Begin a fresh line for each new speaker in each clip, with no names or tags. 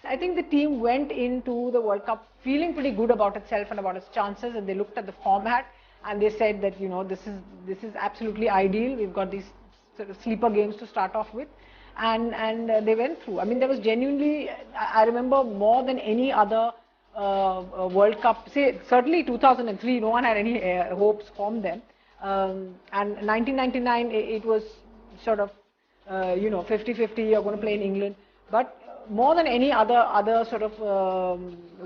I think the team went into the World Cup feeling pretty good about itself and about its chances, and they looked at the format and they said that, you know, this is absolutely ideal. We've got these sort of sleeper games to start off with, and they went through. I mean, there was genuinely, I remember more than any other World Cup, say certainly 2003, no one had any hopes from them, and 1999 it was sort of 50-50, you're going to play in England, but more than any other sort of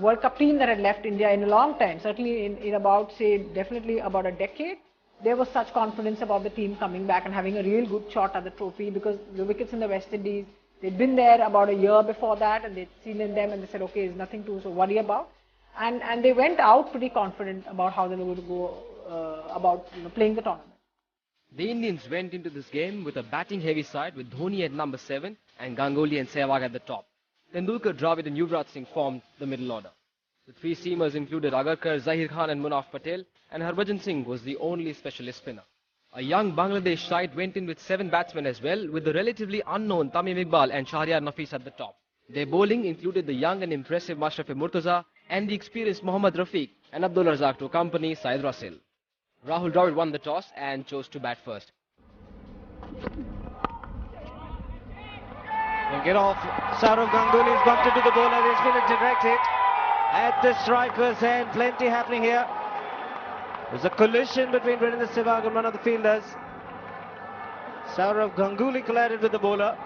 World Cup team that had left India in a long time, certainly in about, say, definitely about a decade, there was such confidence about the team coming back and having a real good shot at the trophy, because the wickets in the West Indies, they'd been there about a year before that, and they'd seen in them and they said, okay, there's nothing to worry about. And they went out pretty confident about how they were going to go about playing the tournament.
The Indians went into this game with a batting heavy side with Dhoni at number 7 and Ganguly and Sehwag at the top. Tendulkar, Dravid and Yuvraj Singh formed the middle order. The three seamers included Agarkar, Zahir Khan and Munaf Patel, and Harbhajan Singh was the only specialist spinner. A young Bangladesh side went in with 7 batsmen as well, with the relatively unknown Tamim Iqbal and Shahryar Nafees at the top. Their bowling included the young and impressive Mashrafe Murtaza and the experienced Mohammad Rafiq and Abdul Razak to accompany Syed Russell. Rahul Dravid won the toss and chose to bat first.
He'll get off. Sourav Ganguly is bumped into the bowler. There's been a direct hit at the striker's hand. Plenty happening here. There's a collision between Virendra Sehwag and one of the fielders. Sourav Ganguly collided with the bowler.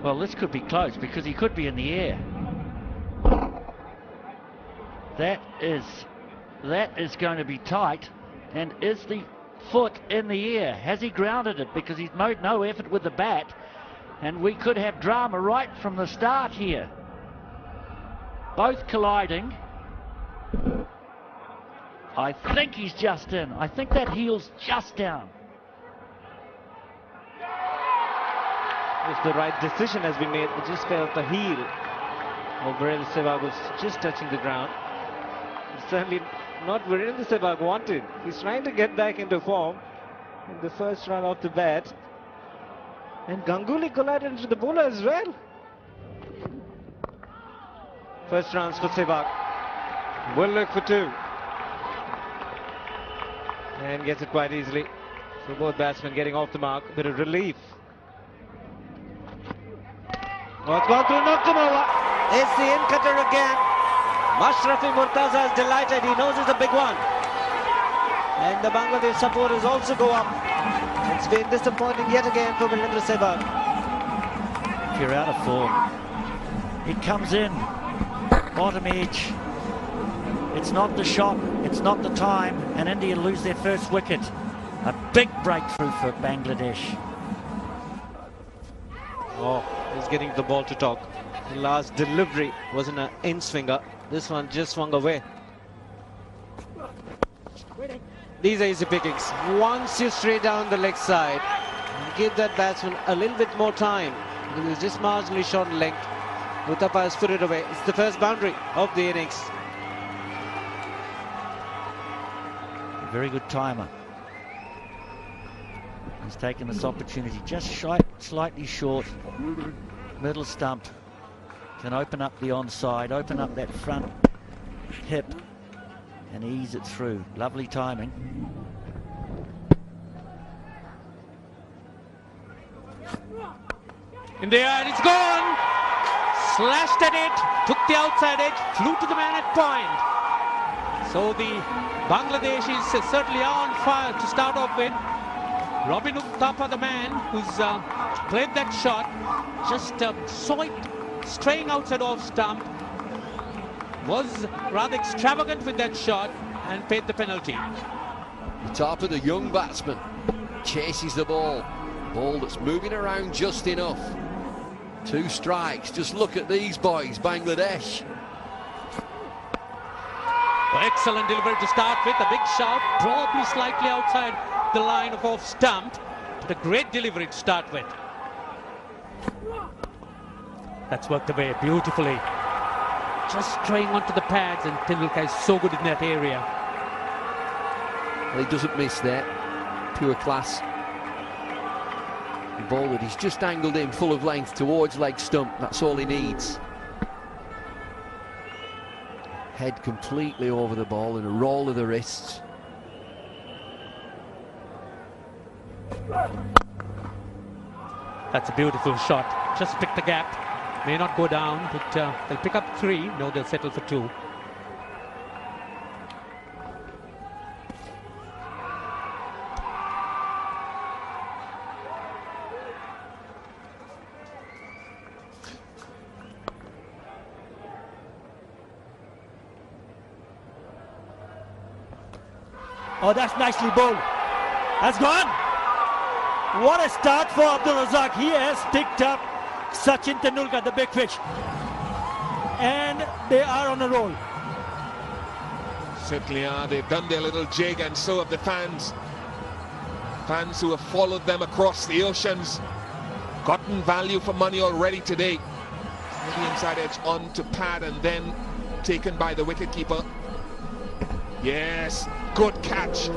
Well, this could be close because he could be in the air. That is going to be tight. And is the foot in the air? Has he grounded it? Because he's made no effort with the bat. And we could have drama right from the start here. Both colliding. I think he's just in. I think that heel's just down.
If the right decision has been made, it just felt the heel of Virendra Sehwag was just touching the ground. It's certainly not Virendra Sehwag wanted. He's trying to get back into form in the first run off the bat. And Ganguly collided into the bowler as well. First runs for Sehwag. Will look for 2. And gets it quite easily. So both batsmen getting off the mark. A bit of relief. Oh, it's gone through, knocked him over. It's the in-cutter again. Mashrafe Murtaza is delighted. He knows it's a big one. And the Bangladesh supporters also go up. It's been disappointing yet again for Virendra Sehwag.
If you're out of form, it comes in. Bottom edge. It's not the shot, it's not the time, and India lose their first wicket. A big breakthrough for Bangladesh.
Oh, he's getting the ball to talk. The last delivery was in an in-swinger. This one just swung away. These are easy pickings. Once you straight down the leg side, give that batsman a little bit more time, because he's just marginally short in length. Uthappa has put it away. It's the first boundary of the innings.
Very good timer. He's taken this opportunity just slightly short. Middle stump. Can open up the onside, open up that front hip and ease it through. Lovely timing.
In the air, it's gone! Slashed at it, took the outside edge, flew to the man at point. So the Bangladesh is certainly on fire to start off with. Robin Uthappa, the man who's played that shot, just saw it straying outside off stump, was rather extravagant with that shot and paid the penalty.
Uthappa, the young batsman, chases the ball. Ball that's moving around just enough. 2 strikes. Just look at these boys, Bangladesh.
Excellent delivery to start with, a big shot, probably slightly outside the line of off stump, but a great delivery to start with. That's worked away beautifully. Just straying onto the pads, and Tendulkar is so good in that area.
Well, he doesn't miss there. Pure class. The ball that he's just angled in full of length towards leg stump, that's all he needs. Head completely over the ball and a roll of the wrists.
That's a beautiful shot. Just pick the gap. May not go down, but they'll pick up 3. No, they'll settle for 2.
Oh, that's nicely bowled. That's gone. What a start for Abdul Razak. He has picked up Sachin Tendulkar, the big fish. And they are on a roll.
Certainly are. They've done their little jig, and so have the fans. Fans who have followed them across the oceans. Gotten value for money already today. The inside edge on to pad and then taken by the wicketkeeper. Yes, good catch.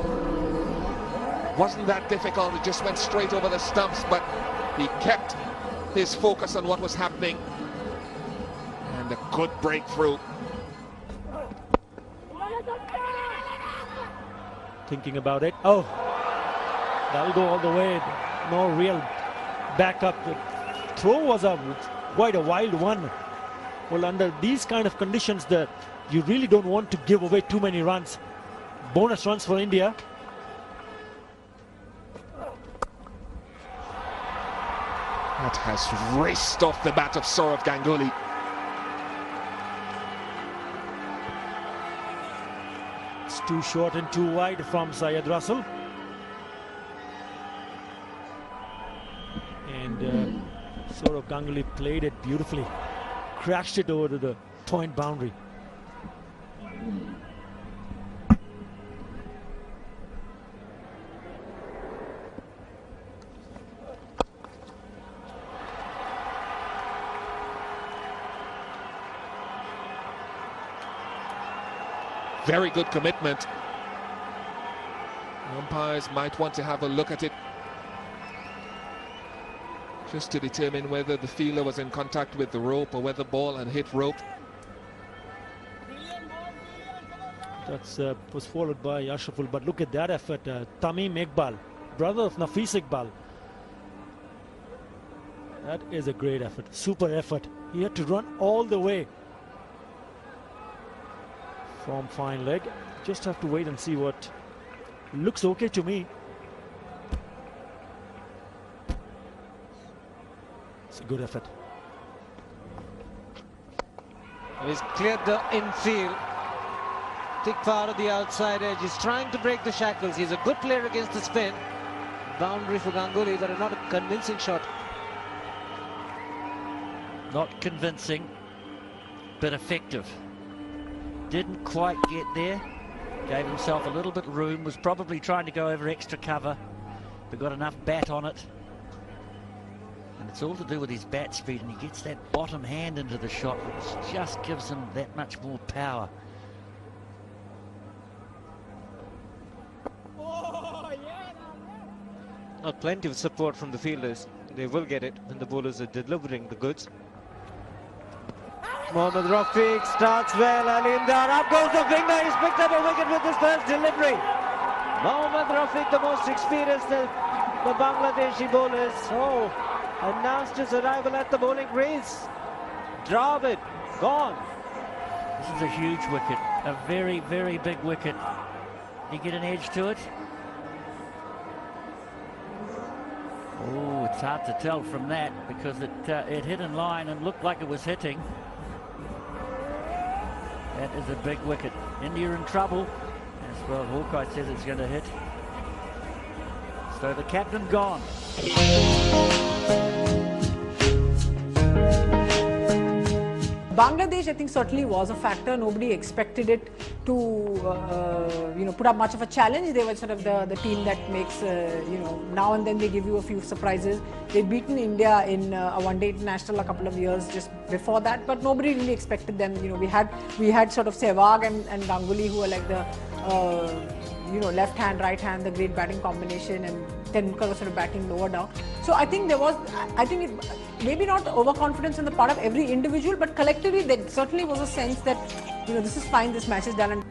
Wasn't that difficult, it just went straight over the stumps, but he kept his focus on what was happening. And a good breakthrough.
Thinking about it. Oh, that'll go all the way. No real backup. The throw was quite a wild one. Well, under these kind of conditions, you really don't want to give away too many runs. Bonus runs for India.
That has raced off the bat of Sourav Ganguly.
It's too short and too wide from Syed Russell. And Sourav Ganguly played it beautifully. Crashed it over to the point boundary.
Very good commitment. Umpires might want to have a look at it just to determine whether the fielder was in contact with the rope or whether the ball had hit rope.
That was followed by Ashraful, but look at that effort. Tamim Iqbal, brother of Nafis Iqbal. That is a great effort, super effort. He had to run all the way from fine leg. Just have to wait and see what looks okay to me. It's a good effort.
He's cleared the infield. Thick part of the outside edge. He's trying to break the shackles. He's a good player against the spin. Boundary for Ganguly, but not a convincing shot.
Not convincing, but effective. Didn't quite get there. Gave himself a little bit of room. Was probably trying to go over extra cover, but got enough bat on it. And it's all to do with his bat speed, and he gets that bottom hand into the shot, which just gives him that much more power.
Not plenty of support from the fielders. They will get it when the bowlers are delivering the goods. Mohammad Rafiq starts well, and in there, up goes the finger. He's picked up a wicket with his first delivery. Mohammad Rafiq, the most experienced of the Bangladeshi bowlers, announced his arrival at the bowling crease. Dravid, gone.
This is a huge wicket, a very, very big wicket. Did he get an edge to it? Oh, it's hard to tell from that because it hit in line and looked like it was hitting. That is a big wicket. India in trouble. As well, Hawkeye says it's going to hit. So the captain gone.
Bangladesh, I think, certainly was a factor. Nobody expected it to, put up much of a challenge. They were sort of the team that makes, now and then they give you a few surprises. They'd beaten India in a one-day international a couple of years just before that, but nobody really expected them. We had sort of Sehwag and Ganguly, who are like the, left hand, right hand, the great batting combination, and Tendulkar was sort of batting lower down. So I think maybe not overconfidence on the part of every individual, but collectively there certainly was a sense that, this is fine, this match is done.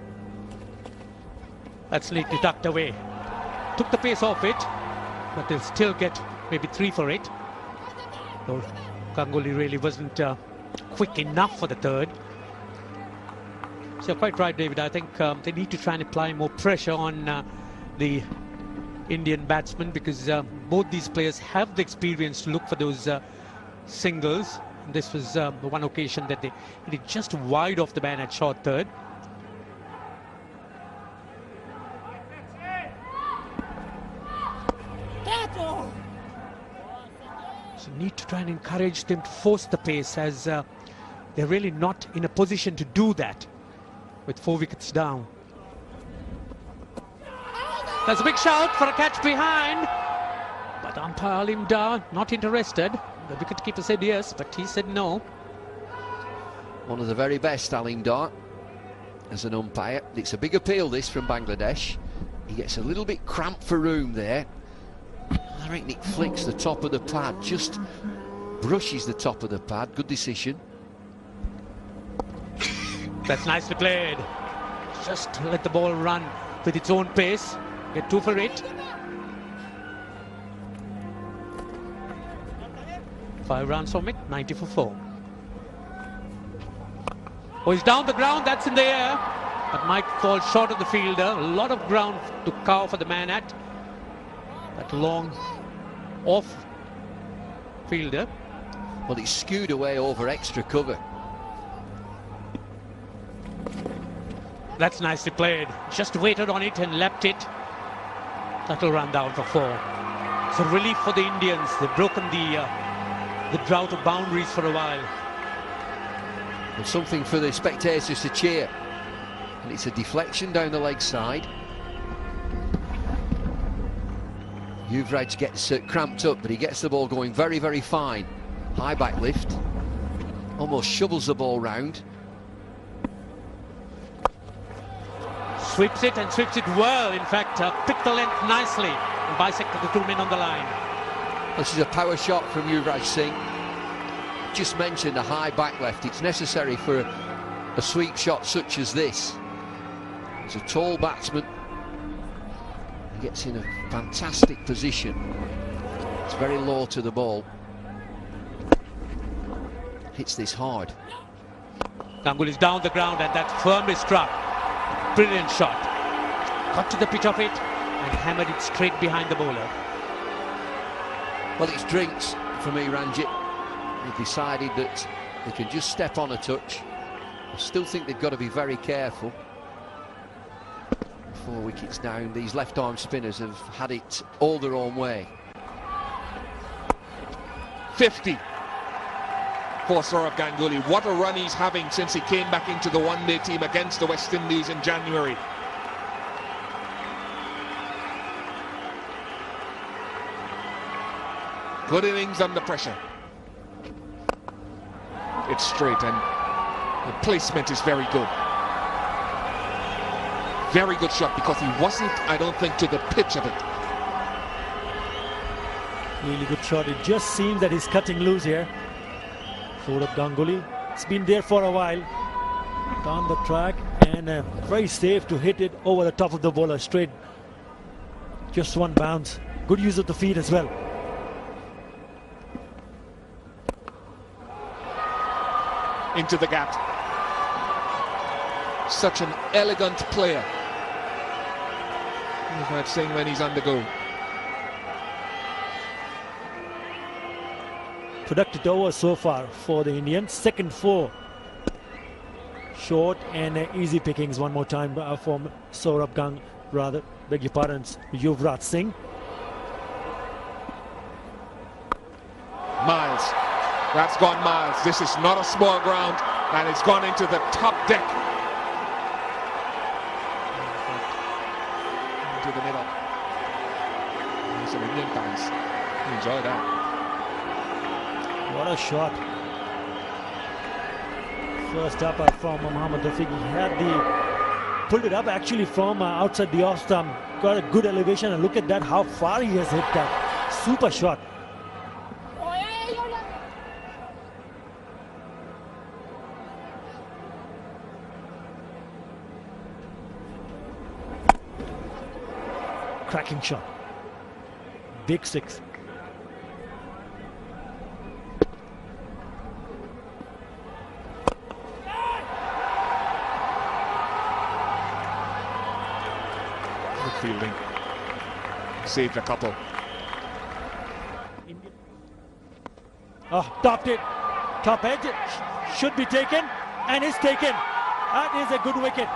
That's neatly tucked away. Took the pace off it, but they'll still get maybe 3 for it. Though Ganguly really wasn't quick enough for the third. So you're quite right, David. I think they need to try and apply more pressure on the Indian batsmen, because both these players have the experience to look for those singles. This was the one occasion that they hit it just wide off the man at short third. So need to try and encourage them to force the pace, as they're really not in a position to do that with 4 wickets down. There's a big shout for a catch behind, but umpire Alim Dar not interested. The wicketkeeper said yes, but he said no.
One of the very best, Alim Dar, as an umpire. It's a big appeal, this, from Bangladesh. He gets a little bit cramped for room there. I reckon it flicks the top of the pad, just brushes the top of the pad. Good decision.
That's nicely played. Just let the ball run with its own pace. Get 2 for it. 5 runs from it, 90 for 4. Oh, he's down the ground, that's in the air, but might fall short of the fielder. A lot of ground to cover for the man at. That long off fielder.
Well, it's skewed away over extra cover.
That's nicely played. Just waited on it and leapt it. That'll run down for 4. It's a relief for the Indians. They've broken the drought of boundaries for a while.
And something for the spectators to cheer. And it's a deflection down the leg side. Yuvraj gets cramped up, but he gets the ball going very, very fine. High back lift. Almost shovels the ball round.
Sweeps it and sweeps it well. In fact, picked the length nicely and bisected the 2 men on the line.
This is a power shot from Yuvraj Singh. Just mentioned a high back left. It's necessary for a sweep shot such as this. He's a tall batsman. He gets in a fantastic position. It's very low to the ball. Hits this hard.
Ganguly's down the ground and that's firmly struck. Brilliant shot. Got to the pitch of it and hammered it straight behind the bowler.
Well, it's drinks for me, Ranjit. They've decided that they can just step on a touch. I still think they've got to be very careful. 4 wickets down. These left-arm spinners have had it all their own way.
50 for Sourav Ganguly. What a run he's having since he came back into the one-day team against the West Indies in January. Good innings under pressure. It's straight and the placement is very good. Very good shot because he wasn't, I don't think, to the pitch of it.
Really good shot. It just seems that he's cutting loose here. Sourav Ganguly. It's been there for a while. Down the track and very safe to hit it over the top of the bowler straight. Just one bounce. Good use of the feet as well.
Into the gap. Such an elegant player. Yuvraj Singh when he's on the go.
Productive over so far for the Indians. Second 4. Short and easy pickings one more time from Sourav Gang, rather, beg your pardons, Yuvraj Singh.
Miles. That's gone Miles. This is not a small ground and it's gone into the top deck. Into the middle. Some Indian fans enjoy that.
What a shot. First up from Mohammad Rafiq. He pulled it up actually from outside the off stump. Got a good elevation and look at that, how far he has hit that. Super shot. cracking shot. Big six.
Good fielding. Saved a couple.
Oh, topped it. Top edge. Should be taken. And is taken. That is a good wicket.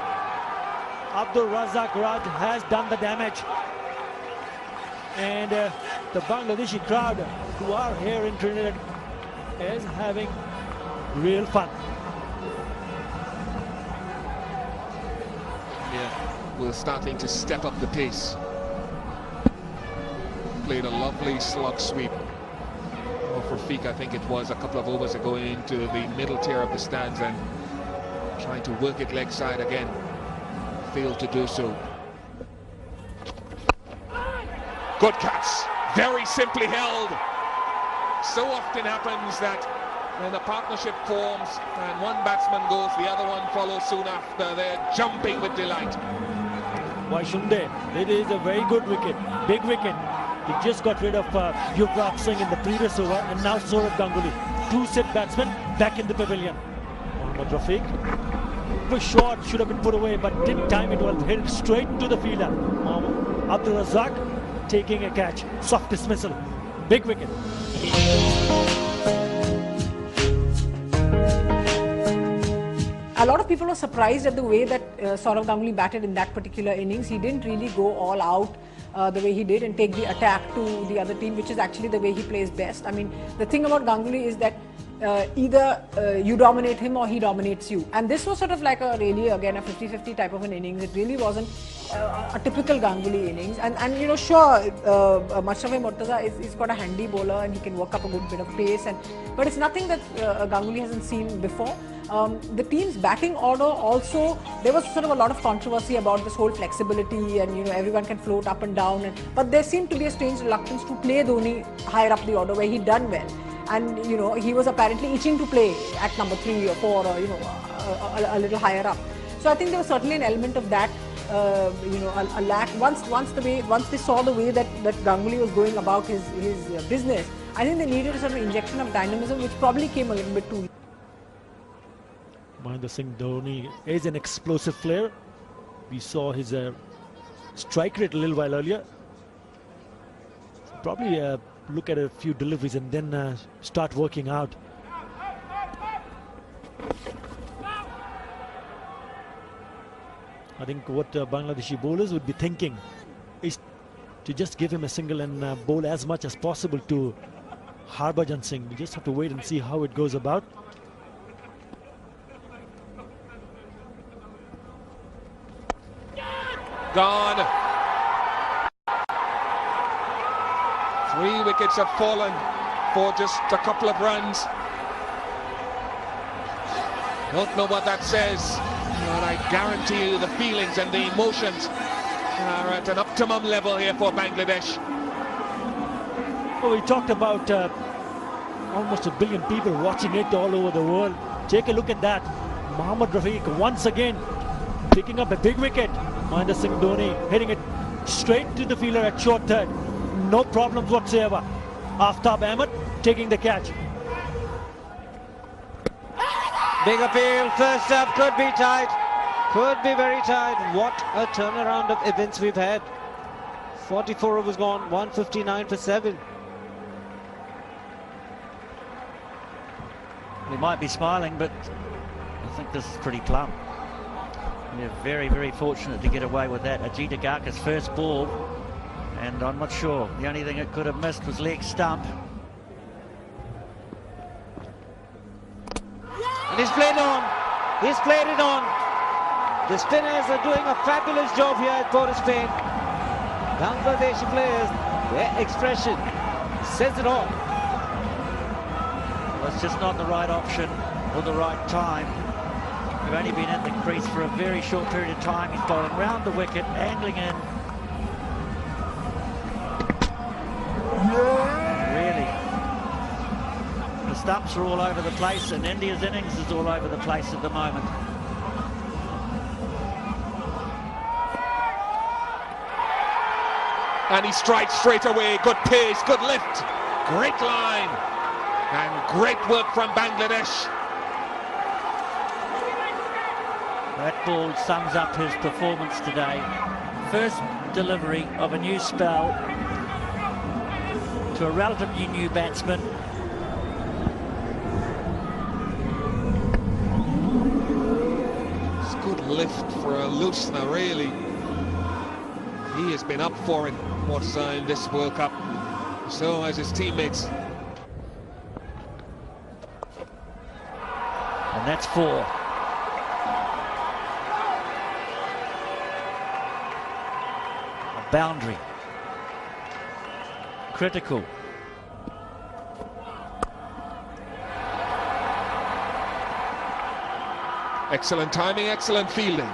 Abdul Razak Raj has done the damage. And the Bangladeshi crowd who are here in Trinidad is having real fun.
Yeah, we're starting to step up the pace. Played a lovely slug sweep for Rafiq, I think it was, a couple of overs ago into the middle tier of the stands and trying to work it leg side again. Failed to do so. Good catch, very simply held. So often happens that when a partnership forms and one batsman goes, the other one follows soon after. They're jumping with delight.
Why shouldn't they? It is a very good wicket, big wicket. He just got rid of Yuvraj Singh in the previous over, and now Saurav Ganguly. Two set batsmen back in the pavilion. Mohammad Rafiq. The shot should have been put away, but didn't time it well. Hit straight to the fielder. Abdul Razak taking a catch. Soft dismissal. Big wicket.
A lot of people were surprised at the way that Saurav Ganguly batted in that particular innings. He didn't really go all out the way he did and take the attack to the other team, which is actually the way he plays best. I mean, the thing about Ganguly is that either you dominate him or he dominates you. And this was sort of like a really, again, a 50-50 type of an innings. It really wasn't a typical Ganguly innings. And you know, sure, Mashraf Mortaza is got a handy bowler and he can work up a good bit of pace. But it's nothing that Ganguly hasn't seen before. The team's batting order also, there was sort of a lot of controversy about this whole flexibility and, you know, everyone can float up and down. But there seemed to be a strange reluctance to play Dhoni higher up the order where he'd done well. And, you know, he was apparently itching to play at number 3 or 4 or, you know, a little higher up. So I think there was certainly an element of that, you know, a lack. Once they saw the way that Ganguly was going about his business, I think they needed a sort of injection of dynamism, which probably came a little bit too.
Mahendra Singh Dhoni is an explosive player. We saw his strike rate a little while earlier. Probably look at a few deliveries and then start working out. I think what Bangladeshi bowlers would be thinking is to just give him a single and bowl as much as possible to Harbhajan Singh. We just have to wait and see how it goes about.
Gone. 3 wickets have fallen for just a couple of runs. Don't know what that says, but I guarantee you the feelings and the emotions are at an optimum level here for Bangladesh.
Well, we talked about almost 1 billion people watching it all over the world. Take a look at that. Mohammad Rafiq once again picking up a big wicket. Mahendra Singh Dhoni hitting it straight to the fielder at short third. No problems whatsoever. Aftab Ahmed taking the catch.
Big appeal, first up, could be tight. Could be very tight. What a turnaround of events we've had. 44 overs gone, 159 for 7.
We might be smiling, but I think this is pretty plumb. We're very, very fortunate to get away with that. Ajit Agarkar's first ball, and I'm not sure. The only thing it could have missed was leg stump.
And he's played on. He's played it on. The spinners are doing a fabulous job here at Port of Spain. Bangladeshi players, their expression says it all.
Well, it's just not the right option or the right time. We've only been in the crease for a very short period of time. He's bowling round the wicket, angling in. Really. The stumps are all over the place, and India's innings is all over the place at the moment.
and he strikes straight away. Good pace, good lift, great line, and great work from Bangladesh.
That ball sums up his performance today. First delivery of a new spell to a relatively new batsman.
It's good lift for a loosener, really. He has been up for it, Mortaza, in this World Cup. So has his teammates.
And that's 4. A boundary. Critical.
Excellent timing, excellent fielding.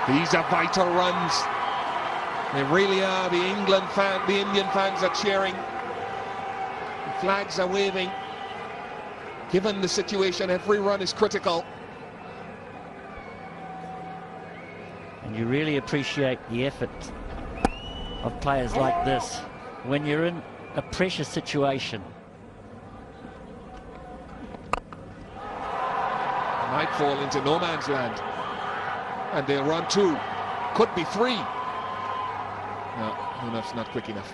These are vital runs. They really are. The Indian fans are cheering. The flags are waving. Given the situation, every run is critical.
And you really appreciate the effort of players like this when you're in a pressure situation.
Might fall into no man's land. And they'll run 2. Could be 3. No, enough's not quick enough.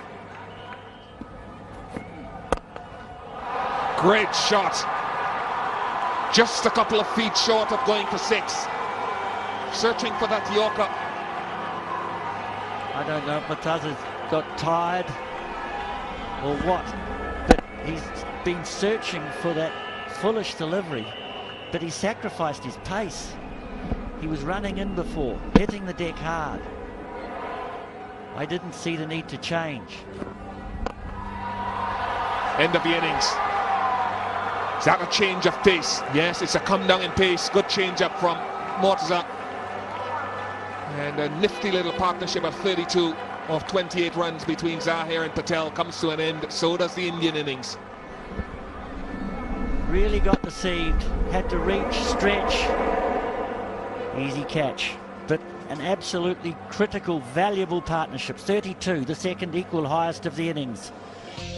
Great shot. Just a couple of feet short of going for 6. Searching for that Yorker.
I don't know if Mortaza's got tired or what, but he's been searching for that foolish delivery, but he sacrificed his pace. He was running in before, hitting the deck hard. I didn't see the need to change.
End of the innings. Is that a change of pace? Yes, it's a come down in pace. Good change up from Mortaza. And a nifty little partnership of 32 of 28 runs between Zahir and Patel comes to an end. So does the Indian innings.
Really got deceived. Had to reach, stretch. Easy catch. But an absolutely critical, valuable partnership. 32, the second equal highest of the innings.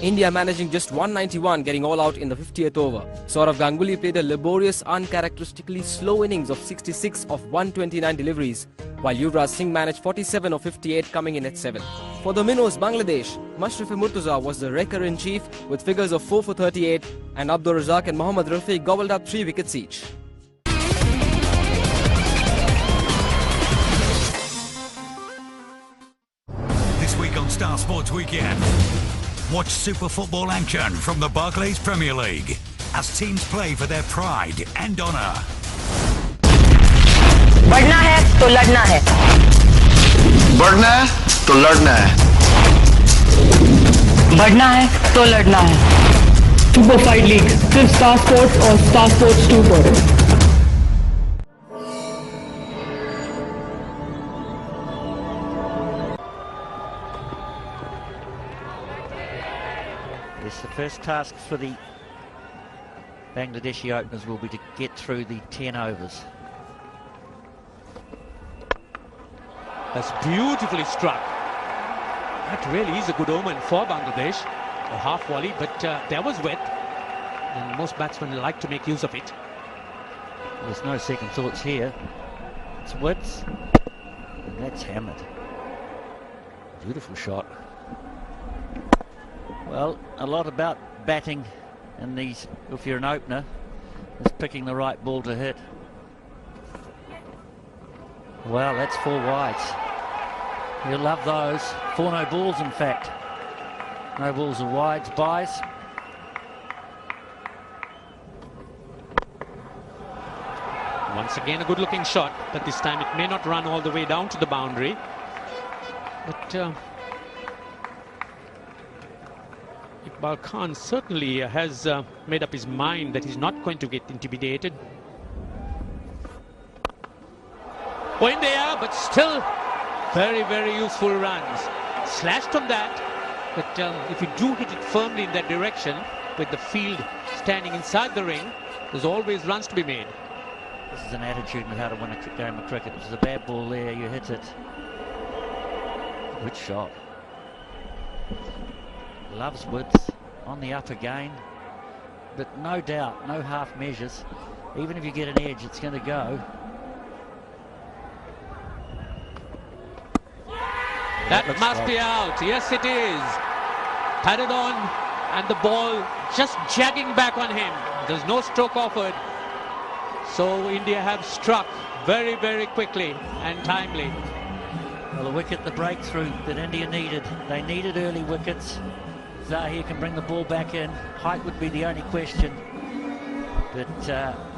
India managing just 191, getting all out in the 50th over. Sourav Ganguly played a laborious, uncharacteristically slow innings of 66 of 129 deliveries, while Yuvraj Singh managed 47 of 58, coming in at 7. For the Minnows, Bangladesh, Mashrafe Murtaza was the wrecker-in-chief with figures of 4 for 38, and Abdur Razak and Mohammad Rafi gobbled up 3 wickets each.
This week on Star Sports Weekend, watch Super Football action from the Barclays Premier League as teams play for their pride and honour.
बढ़ना है तो लड़ना है. बढ़ना है तो लड़ना है. बढ़ना है तो लड़ना है. Super Fight League सिर्फ Star Sports और Star Sports 2 पर.
The first task for the Bangladeshi openers will be to get through the 10 overs.
That's beautifully struck. That really is a good omen for Bangladesh. A half volley, but there was width, and most batsmen like to make use of it.
There's no second thoughts here. It's width, and that's hammered. Beautiful shot. Well, a lot about batting in these, if you're an opener, is picking the right ball to hit. Well, that's 4 wides. You'll love those. 4 no balls, in fact. No balls or wides, buys.
Once again, a good-looking shot, but this time it may not run all the way down to the boundary. But Iqbal Khan certainly has made up his mind that he's not going to get intimidated. Oh, in the air, but still very, very useful runs. Slashed on that, but if you do hit it firmly in that direction, with the field standing inside the ring, There's always runs to be made.
This is an attitude in how to win a game of cricket. This is a bad ball there, you hit it. Good shot. Loves width on the up again, but no doubt, no half measures. Even if you get an edge, it's going to go.
That must be out. Yes, it is. Patted on, and the ball just jagging back on him. There's no stroke offered. So India have struck very, very quickly and timely.
Well, the wicket, the breakthrough that India needed. They needed early wickets. Zahir can bring the ball back in. Height would be the only question. But,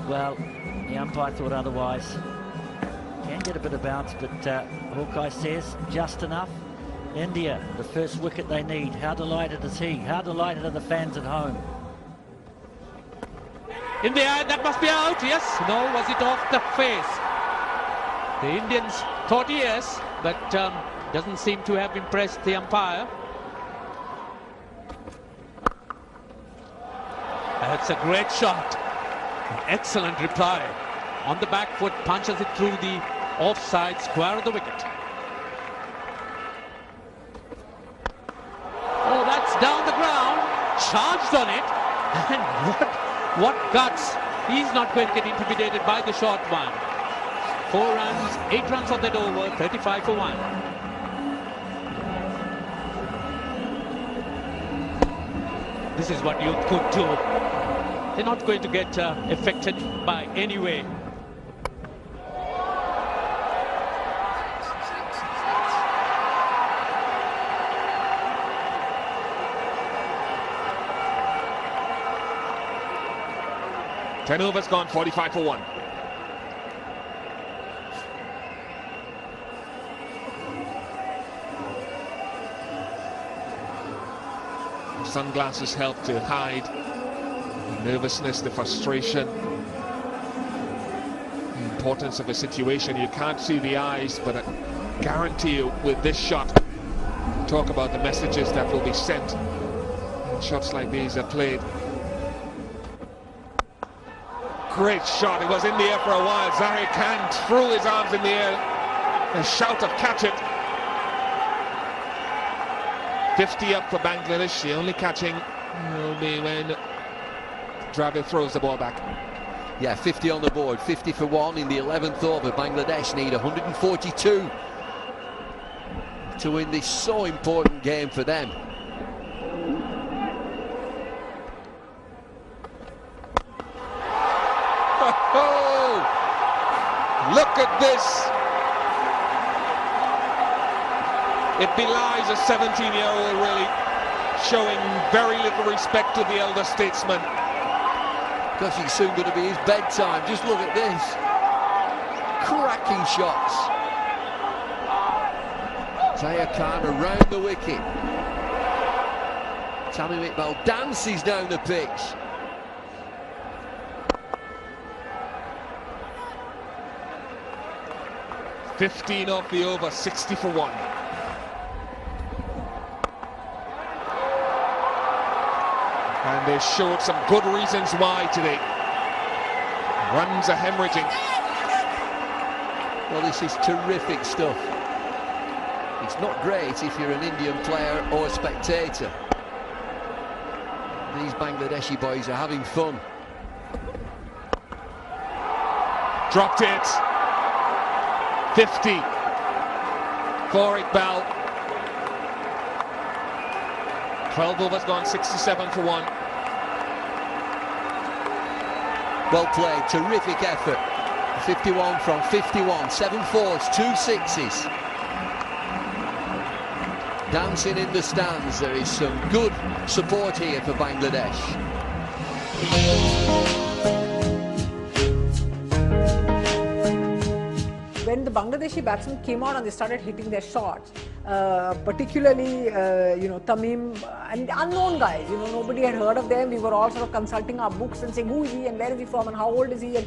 well, the umpire thought otherwise. Can get a bit of bounce, but Hawkeye says just enough. India, the first wicket they need. How delighted is he? How delighted are the fans at home?
In the air, that must be out. Yes. No, was it off the face? The Indians thought yes, but doesn't seem to have impressed the umpire. That's a great shot. An excellent reply. On the back foot, punches it through the offside square of the wicket. Oh, that's down the ground. Charged on it. And what guts. He's not going to get intimidated by the short one. 4 runs, 8 runs on that over, 35 for 1. This is what youth could do. They're not going to get affected by any way.
Ten overs gone, 45 for 1. Sunglasses help to hide the nervousness, the frustration, the importance of a situation. You can't see the eyes, but I guarantee you with this shot, talk about the messages that will be sent when shots like these are played. Great shot. It was in the air for a while. Zahir Khan threw his arms in the air. A shout of catch it. 50 up for Bangladesh. The only catching will be when Dravid throws the ball back.
Yeah, 50 on the board, 50 for 1 in the 11th over. Bangladesh need 142 to win this so important game for them.
Oh, look at this. It belies a 17-year-old really showing very little respect to the elder statesman.
Because it's soon going to be his bedtime. Just look at this. Cracking shots. Zahir Khan around the wicket. Tamim Iqbal dances down the pitch.
$15 off the over, 60 for 1. And they showed some good reasons why today. Runs are hemorrhaging.
Well, this is terrific stuff. It's not great if you're an Indian player or a spectator. These Bangladeshi boys are having fun.
Dropped it. 50 for Iqbal. 12 overs gone, 67 for 1.
Well played, terrific effort. 51 from 51, 7 fours, 2 6s. Dancing in the stands, there is some good support here for Bangladesh.
When the Bangladeshi batsmen came out and they started hitting their shots, particularly Tamim and unknown guys. Nobody had heard of them. We were all sort of consulting our books and saying, who is he and where is he from and how old is he, and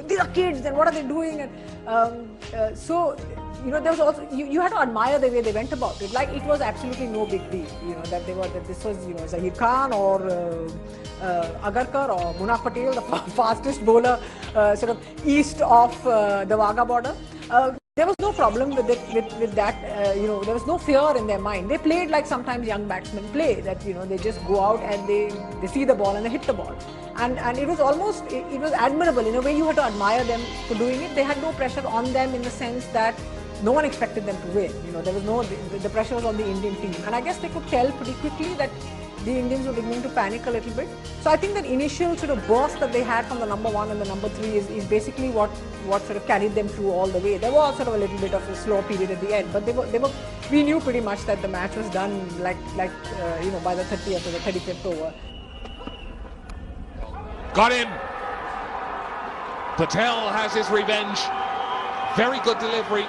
these are kids and what are they doing, and so there was also you had to admire the way they went about it. Like it was absolutely no big deal, that this was Zaheer Khan or Agarkar or Munaf Patel, the fastest bowler sort of east of the Wagah border. There was no problem with that. There was no fear in their mind. They played like sometimes young batsmen play, that they just go out and they see the ball and they hit the ball. And it was almost, it was admirable. In a way, you had to admire them for doing it. They had no pressure on them in the sense that no one expected them to win. There was no, the pressure was on the Indian team. And I guess they could tell pretty quickly that the Indians were beginning to panic a little bit. So I think that initial sort of burst that they had from the number 1 and the number 3 is basically what sort of carried them through all the way. There was sort of a little bit of a slow period at the end, but we knew pretty much that the match was done by the 30th or the 35th over.
Got him. Patel has his revenge. Very good delivery.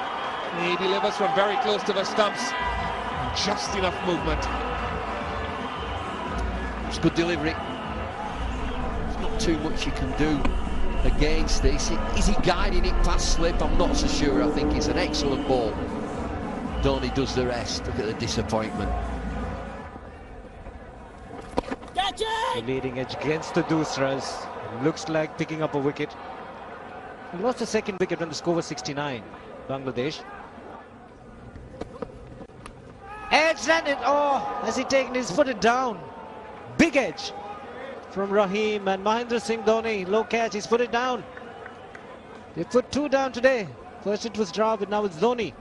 He delivers from very close to the stumps. Just enough movement.
It's good delivery. There's not too much you can do against this. Is he guiding it past slip? I'm not so sure. I think it's an excellent ball. Dhoni does the rest. Look at the disappointment.
The leading edge against the Dusras. Looks like picking up a wicket. He lost the second wicket when the score was 69. Bangladesh. Edge and it. Oh, has he taken his footed down? Big edge from Rahim and Mahendra Singh Dhoni. Low catch, he's put it down. They put 2 down today. First it was Dravid, now it's Dhoni.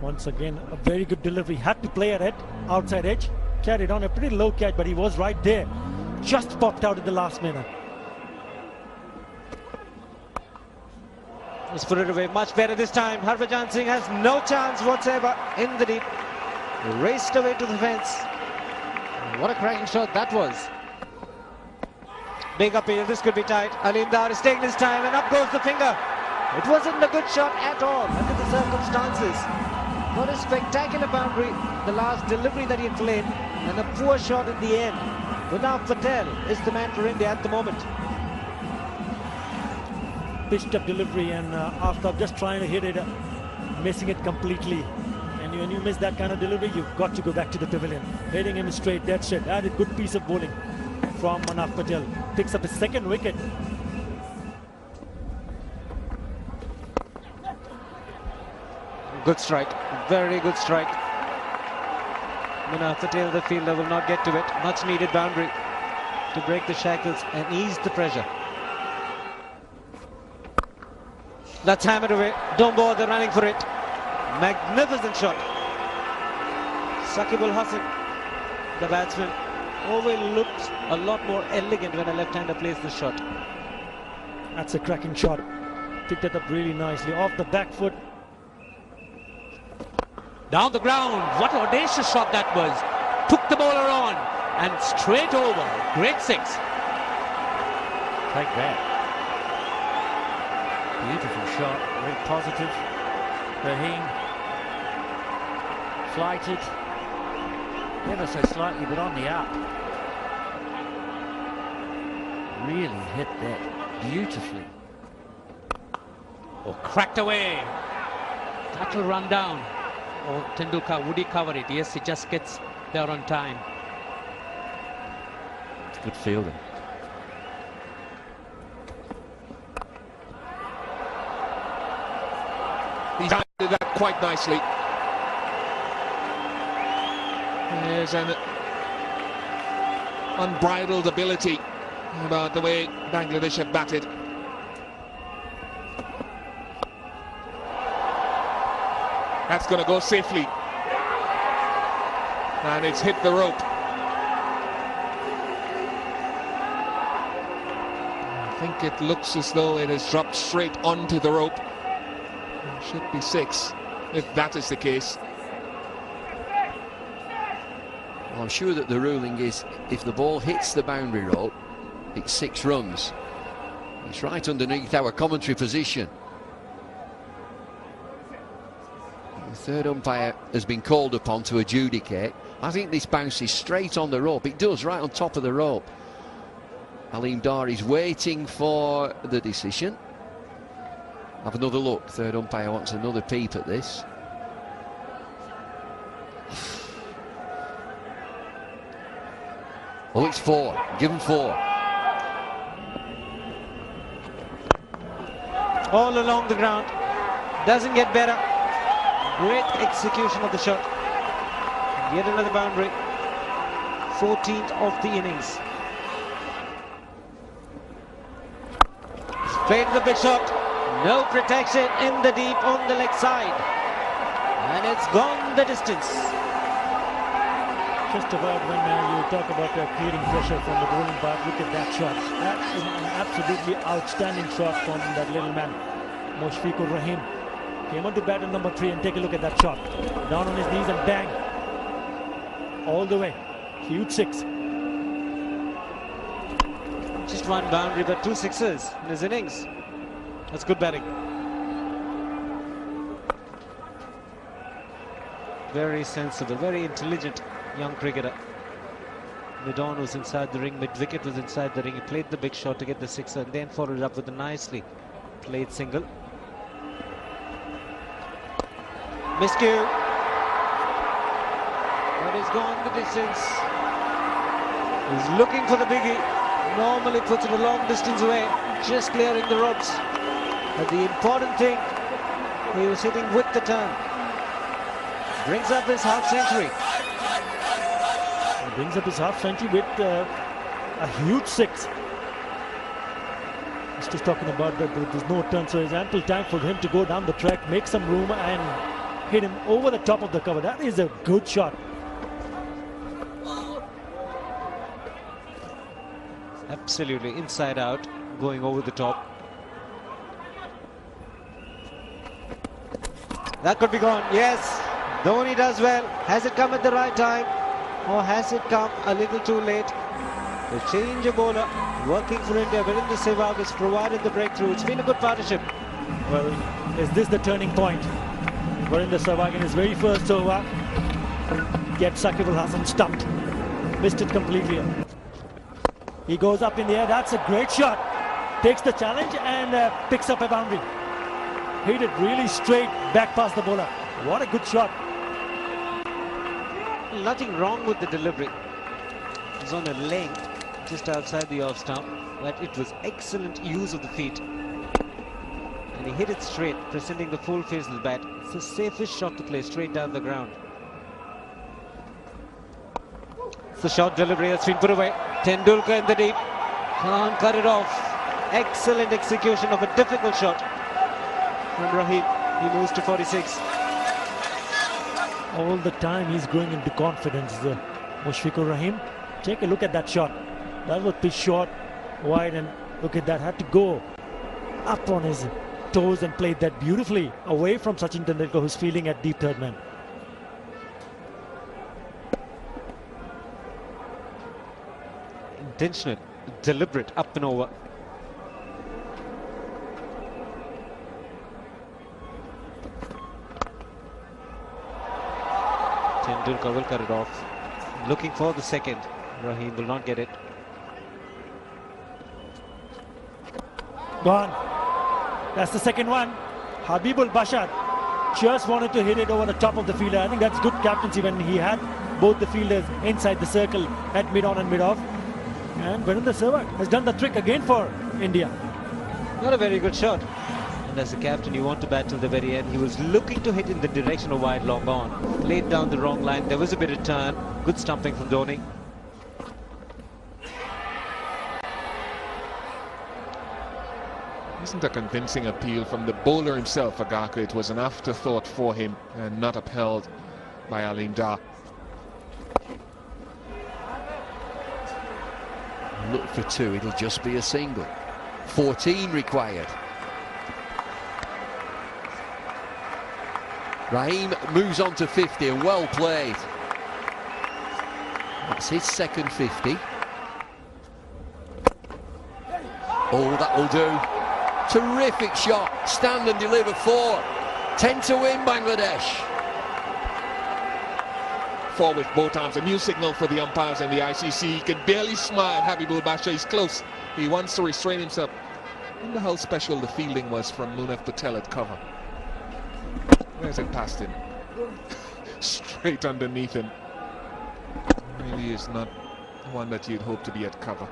Once again, a very good delivery. Had to play at it, outside edge. Carried on a pretty low catch, but he was right there. Just popped out at the last minute.
He's put it away much better this time. Harbhajan Singh has no chance whatsoever in the deep. Raced away to the fence. What a cracking shot that was. Big appeal, this could be tight. Aleem Dar is taking his time and up goes the finger. It wasn't a good shot at all under the circumstances. What a spectacular boundary, the last delivery that he had played, and a poor shot at the end. Munaf Patel is the man for India at the moment.
Pitched up delivery and Aftab just trying to hit it, missing it completely. And when you miss that kind of delivery, you've got to go back to the pavilion. Hitting him straight, dead set. That is a good piece of bowling from Munaf Patel. Picks up his second wicket.
Good strike, very good strike. Munaf Patel, the fielder, will not get to it. Much needed boundary to break the shackles and ease the pressure. That's hammered away. Don't bother running for it. Magnificent shot. Saqib Ul Hasan, the batsman, always looks a lot more elegant when a left-hander plays the shot.
That's a cracking shot. Picked it up really nicely off the back foot.
Down the ground, what an audacious shot that was. Took the bowler on and straight over. Great 6.
Take that. Beautiful shot, very positive. Rahim flighted, ever so slightly, but on the up. Really hit that beautifully.
Oh, cracked away. That will run down. Oh, Tendulkar, would he cover it? Yes, he just gets there on time.
Good fielding.
He did that quite nicely. There's an unbridled ability about the way Bangladesh have batted. That's going to go safely. And it's hit the rope. I think it looks as though it has dropped straight onto the rope. It should be 6, if that is the case.
Well, I'm sure that the ruling is if the ball hits the boundary rope, it's 6 runs. It's right underneath our commentary position. The third umpire has been called upon to adjudicate. I think this bounces straight on the rope. It does, right on top of the rope. Aleem Dar is waiting for the decision. Have another look. Third umpire wants another peep at this. Oh, it's 4. Give him 4.
All along the ground. Doesn't get better. Great execution of the shot. Yet another boundary. 14th of the innings. Straight to the big shot. No protection in the deep on the leg side. And it's gone the distance.
Just about when you talk about creating pressure from the bowling part, look at that shot. That is an absolutely outstanding shot from that little man, Mushfiqur Rahim. Came on to bat at number 3 and take a look at that shot. Down on his knees and bang. All the way. Huge 6.
Just one boundary but 2 sixes in his innings. That's good batting. Very sensible, very intelligent young cricketer. Mid-on was inside the ring, mid-wicket was inside the ring. He played the big shot to get the sixer and then followed it up with a nicely played single. Miscue. But he's gone the distance. He's looking for the biggie. Normally puts it a long distance away, just clearing the ropes. But the important thing, he was hitting with the turn. Brings up his half century.
He brings up his half century with a huge 6. He's just talking about that there's no turn, so there's ample time for him to go down the track, make some room and hit him over the top of the cover. That is a good shot.
Absolutely inside out, going over the top. That could be gone, yes. Dhoni does well. Has it come at the right time or has it come a little too late? The change of bowler working for India. Virendra Sehwag has provided the breakthrough. It's been a good partnership.
Well, is this the turning point? Virendra Sehwag in his very first over gets Shakib Al Hasan stumped. Missed it completely. He goes up in the air. That's a great shot. Takes the challenge and picks up a boundary. Hit it really straight back past the bowler. What a good shot.
Nothing wrong with the delivery. It was on a length just outside the off stump, but it was excellent use of the feet. And he hit it straight, presenting the full face of the bat. It's the safest shot to play, straight down the ground. It's the short delivery that's been put away. Tendulkar in the deep. Can't cut it off. Excellent execution of a difficult shot from Rahim. He moves to 46.
All the time he's growing into confidence, Mushfiqur Rahim. Take a look at that shot. That was pitched short, wide, and look at that. Had to go up on his toes and played that beautifully away from Sachin Tendulkar, who's fielding at deep third man.
Intentional, deliberate, up and over. Tendulkar will cut it off. Looking for the second. Rahim will not get it.
Gone. That's the second one. Habibul Bashar just wanted to hit it over the top of the fielder. I think that's good captaincy when he had both the fielders inside the circle at mid-on and mid-off. And Virendra Sehwag has done the trick again for India.
Not a very good shot. And as a captain, you want to bat till the very end. He was looking to hit in the direction of wide long on. Laid down the wrong line. There was a bit of turn. Good stumping from Dhoni.
Isn't a convincing appeal from the bowler himself, Agarkar. It was an afterthought for him and not upheld by Aleem Dar.
Look for 2, it'll just be a single. 14 required. Rahim moves on to 50 and well played. That's his second 50. Oh, that will do. Terrific shot. Stand and deliver 4. 10 to win Bangladesh.
4 with both arms. A new signal for the umpires and the ICC. He can barely smile. Habibul Basha is close. He wants to restrain himself. I wonder how special the fielding was from Munaf Patel at cover. Where's it past him? Straight underneath him. Really is not one that you'd hope to be at cover.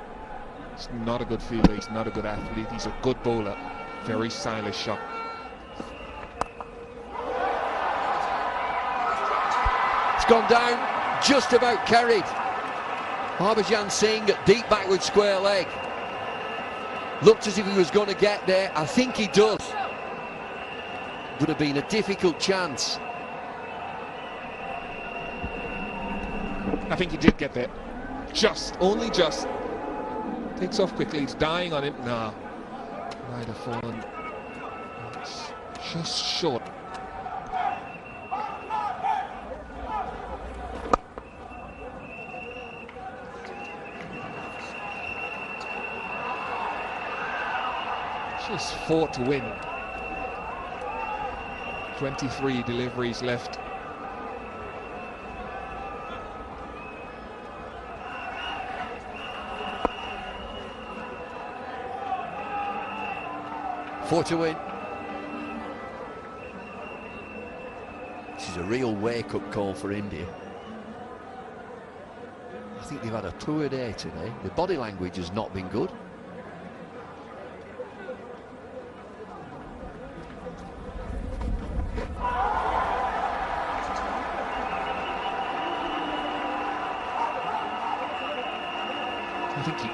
He's not a good fielder. He's not a good athlete. He's a good bowler. Very stylish shot.
It's gone down, just about carried. Harbhajan Singh, deep backward square leg. Looked as if he was going to get there. I think he does. Would have been a difficult chance.
I think he did get there. Just, only just. Takes off quickly. He's dying on it. No. Might have fallen. It's just short. Just 4 to win. 23 deliveries left.
Four to win. This is a real wake-up call for India. I think they've had a poor day today. The body language has not been good.
I think he...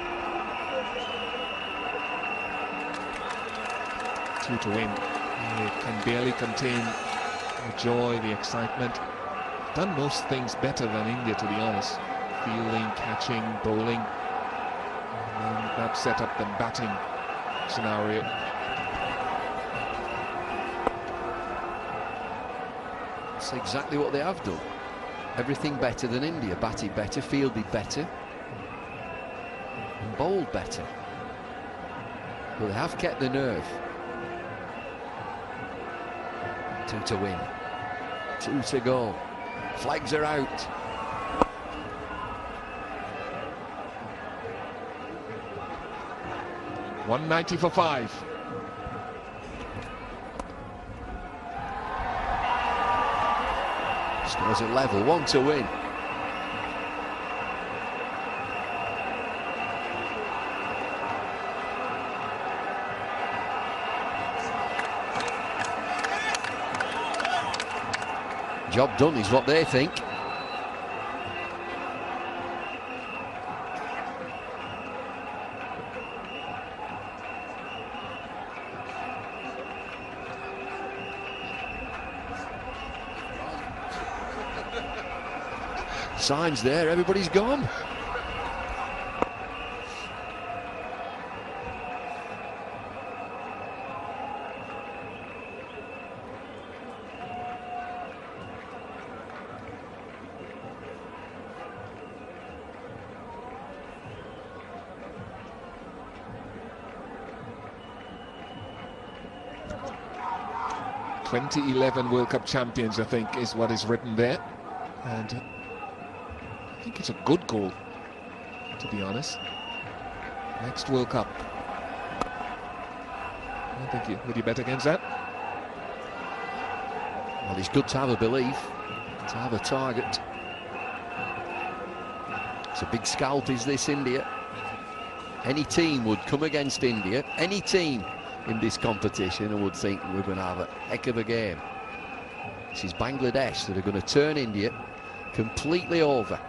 2 to win. He can barely contain the joy, the excitement. Done most things better than India, to be honest. Fielding, catching, bowling. And that set up the batting scenario.
That's exactly what they have done. Everything better than India. Batted better, fielded better, and bowled better. But they have kept the nerve. 2 to win. 2 to go. Flags are out.
.190 for 5.
Scores at level. 1 to win. Job done is what they think. Signs there, everybody's gone.
.2011 World Cup champions, I think, is what is written there. And I think it's a good goal, to be honest. Next World Cup. I think you, would you bet against that?
Well, it's good to have a belief, to have a target. It's a big scalp, is this, India? Any team would come against India, any team in this competition, and would think we're going to have a heck of a game. This is Bangladesh that are going to turn India completely over.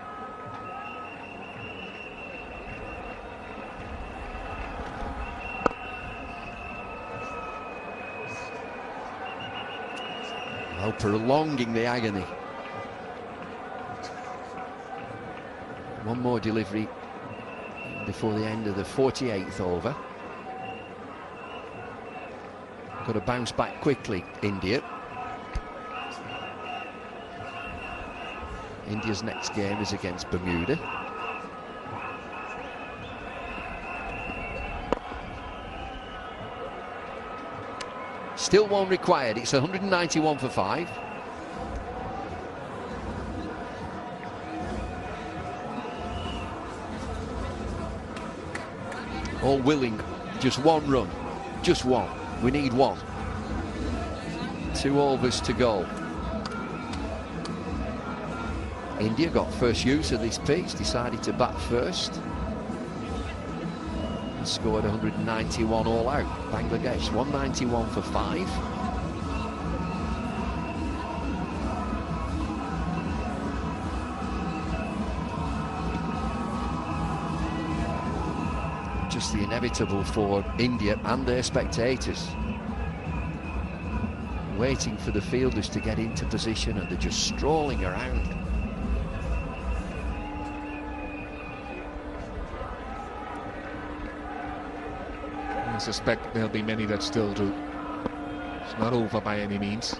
Well, prolonging the agony. One more delivery before the end of the 48th over. Got to bounce back quickly, India. India's next game is against Bermuda. Still one required. It's 191 for 5. all willing. Just one run, just one. We need one. 2 overs to go. India got first use of this pitch, decided to bat first. And scored 191 all out. Bangladesh 191 for 5. Just the inevitable for India and their spectators. Waiting for the fielders to get into position, and they're just strolling around.
I suspect there'll be many that still do. It's not over by any means.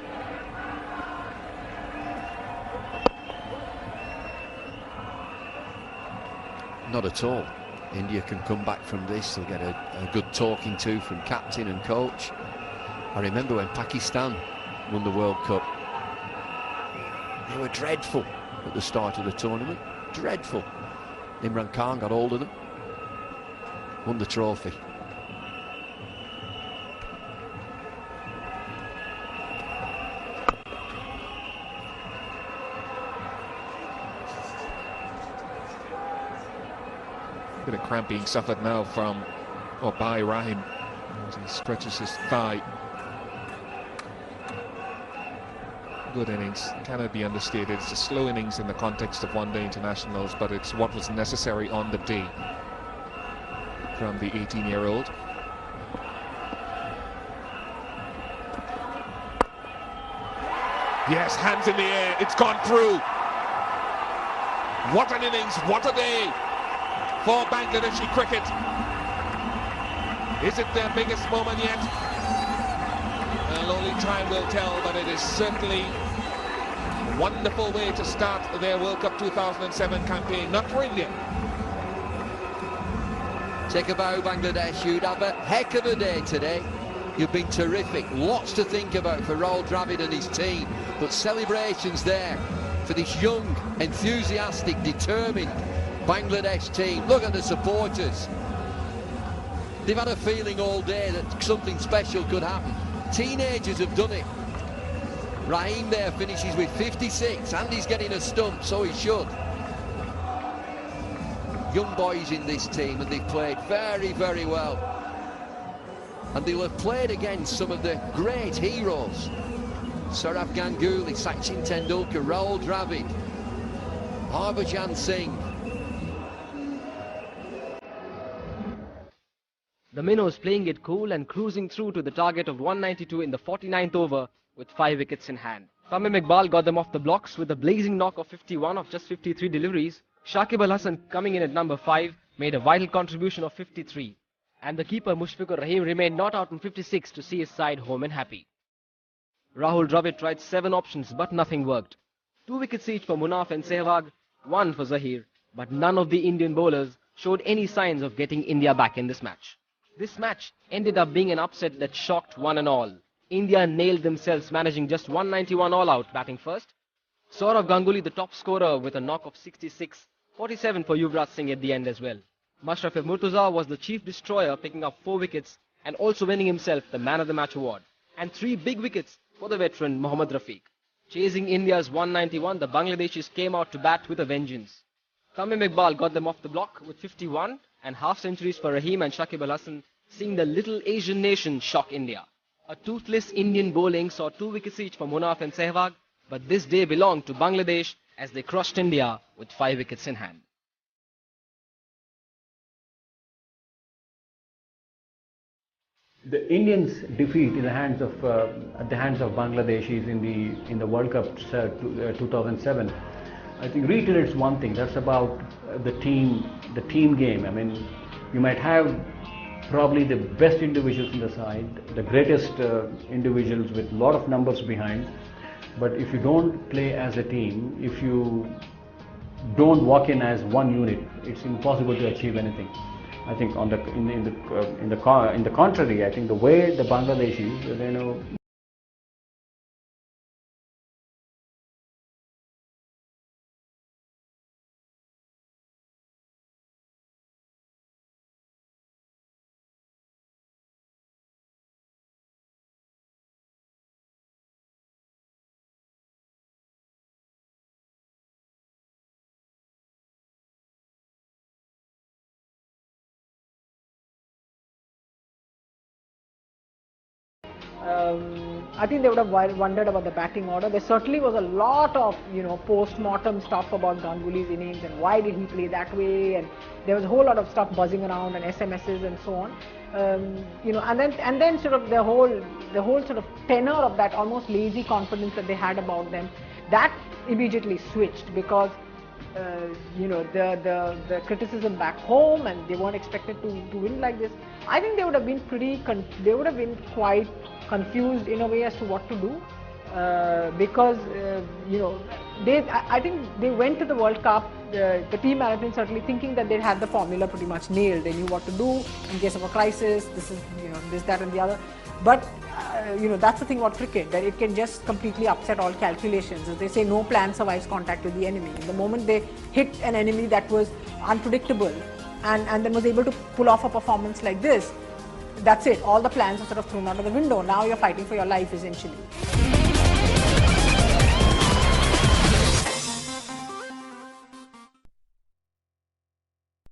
Not at all. India can come back from this. They'll get a good talking to from captain and coach. I remember when Pakistan won the World Cup. They were dreadful at the start of the tournament. Dreadful. Imran Khan got hold of them. Won the trophy.
Bit of cramp being suffered now from or by Rahim as he stretches his thigh. Good innings, cannot be understated. It's a slow innings in the context of one-day internationals, but it's what was necessary on the day from the 18-year-old. Yes, hands in the air, it's gone through. What an innings, what a day for Bangladeshi cricket. Is it their biggest moment yet? Well, only time will tell, but it is certainly a wonderful way to start their World Cup 2007 campaign, not for India.
Take a bow, Bangladesh. You'd have a heck of a day today. You've been terrific. Lots to think about for Rahul Dravid and his team. But celebrations there for this young, enthusiastic, determined Bangladesh team. Look at the supporters. They've had a feeling all day that something special could happen. Teenagers have done it. Rahim there finishes with 56 and he's getting a stump, so he should. Young boys in this team, and they've played very, very well. And they'll have played against some of the great heroes. Sourav Ganguly, Sachin Tendulkar, Rahul Dravid, Harbhajan Singh.
The Minnows playing it cool and cruising through to the target of 192 in the 49th over with 5 wickets in hand. Tamim Iqbal got them off the blocks with a blazing knock of 51 of just 53 deliveries. Shakib Al Hasan, coming in at number 5, made a vital contribution of 53. And the keeper Mushfiqur Rahim remained not out on 56 to see his side home and happy. Rahul Dravid tried 7 options but nothing worked. 2 wickets each for Munaf and Sehwag, 1 for Zahir, but none of the Indian bowlers showed any signs of getting India back in this match. This match ended up being an upset that shocked one and all. India nailed themselves, managing just 191 all out, batting first. Sourav Ganguly, the top scorer, with a knock of 66, 47 for Yuvraj Singh at the end as well. Mashraf Murtaza was the chief destroyer, picking up 4 wickets and also winning himself the Man of the Match award. And 3 big wickets for the veteran Mohammad Rafiq. Chasing India's 191, the Bangladeshis came out to bat with a vengeance. Tamim Iqbal got them off the block with 51 and half centuries for Rahim and Shakib Al Hasan, seeing the little Asian nation shock India. A toothless Indian bowling saw 2 wickets each for Munaf and Sehwag, but this day belonged to Bangladesh as they crushed India with 5 wickets in hand.
The Indians' defeat in the hands of Bangladeshis in the World Cup 2007, I think reiterates one thing. That's about the team game. I mean, you might have probably the best individuals in the side, the greatest individuals with a lot of numbers behind, but if you don't play as a team, if you don't walk in as one unit, it's impossible to achieve anything. I think in the contrary, I think the way the Bangladeshis,
I think they would have wondered about the batting order. There certainly was a lot of, post-mortem stuff about Ganguly's innings and why did he play that way, and there was a whole lot of stuff buzzing around and SMSs and so on. And then sort of the whole sort of tenor of that almost lazy confidence that they had about them, that immediately switched because the criticism back home, and they weren't expected to win like this. I think they would have been quite confused in a way as to what to do, because I think they went to the World Cup, the team management certainly thinking that they had the formula pretty much nailed. They knew what to do in case of a crisis. This is this, that, and the other. But that's the thing about cricket, that it can just completely upset all calculations. As they say, no plan survives contact with the enemy. The moment they hit an enemy that was unpredictable and then was able to pull off a performance like this, that's it. All the plans are sort of thrown out of the window. Now you're fighting for your life essentially.